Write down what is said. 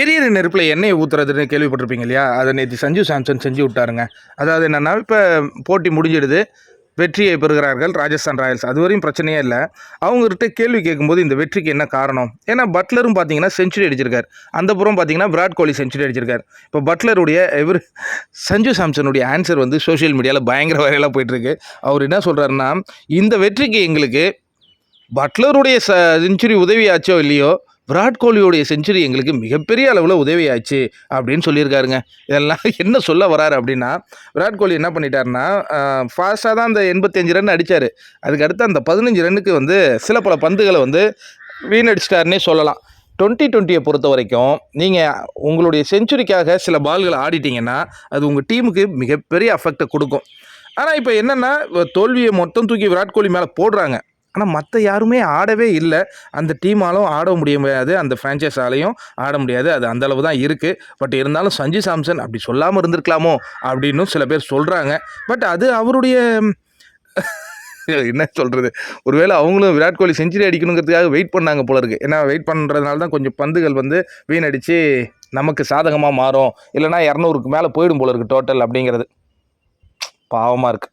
எரியிற நெருப்பில் எண்ணெயை ஊற்றுறதுன்னு கேள்விப்பட்டிருப்பீங்க இல்லையா? அதை நேற்று சஞ்சு சாம்சன் செஞ்சு விட்டாருங்க. அதாவது என்னென்னா, இப்போ போட்டி முடிஞ்சிடுது, வெற்றியை பெறுகிறார்கள் ராஜஸ்தான் ராயல்ஸ். அதுவரையும் பிரச்சனையே இல்லை. அவங்ககிட்ட கேள்வி கேட்கும்போது இந்த வெற்றிக்கு என்ன காரணம்? ஏன்னா பட்லரும் பார்த்தீங்கன்னா செஞ்சுரி அடிச்சிருக்கார். அந்த புறம் பார்த்தீங்கன்னா விராட் கோலி செஞ்சுரி அடிச்சிருக்கார். இப்போ பட்லருடைய சஞ்சு சாம்சனுடைய ஆன்சர் வந்து சோஷியல் மீடியாவில் பயங்கர வைரலாக போயிட்டுருக்கு. அவர் என்ன சொல்கிறாருன்னா, இந்த வெற்றிக்கு எங்களுக்கு பட்லருடைய செஞ்சுரி உதவியாச்சோ இல்லையோ, விராட் கோலியோடைய செஞ்சுரி எங்களுக்கு மிகப்பெரிய அளவில் உதவியாச்சு அப்படின்னு சொல்லியிருக்காருங்க. இதெல்லாம் என்ன சொல்ல வராரு அப்படின்னா, விராட் கோலி என்ன பண்ணிட்டாருன்னா, ஃபாஸ்ட்டாக தான் அந்த 85 ரன் அடித்தார். அதுக்கடுத்து அந்த 15 ரன்னுக்கு வந்து சில பல பந்துகளை வந்து வீணடிச்சிட்டாருன்னே சொல்லலாம். 2020 பொறுத்த வரைக்கும் நீங்கள் உங்களுடைய செஞ்சுரிக்காக சில பால்களை ஆடிட்டிங்கன்னா அது உங்கள் டீமுக்கு மிகப்பெரிய அஃபெக்டை கொடுக்கும். ஆனால் இப்போ என்னென்னா, தோல்வியை மொத்தம் தூக்கி விராட் கோலி மேலே போடுறாங்க. ஆனால் மற்ற யாருமே ஆடவே இல்லை. அந்த டீமாலும் ஆட முடியாது, அந்த ஃப்ரான்ச்சைஸாலையும் ஆட முடியாது. அது அந்தளவு தான் இருக்குது. பட் இருந்தாலும் சஞ்சு சாம்சன் அப்படி சொல்லாமல் இருந்திருக்கலாமோ அப்படின்னு சில பேர் சொல்கிறாங்க. பட் அது அவருடைய என்ன சொல்கிறது, ஒருவேளை அவங்களும் விராட் கோலி செஞ்சுரி அடிக்கணுங்கிறதுக்காக வெயிட் பண்ணாங்க போல இருக்குது. ஏன்னா வெயிட் பண்ணுறதுனால தான் கொஞ்சம் பந்துகள் வந்து வீணடித்து நமக்கு சாதகமாக மாறும், இல்லைனா 200க்கு மேலே போயிடும் போல இருக்குது டோட்டல் அப்படிங்கிறது. பாவமாக இருக்குது.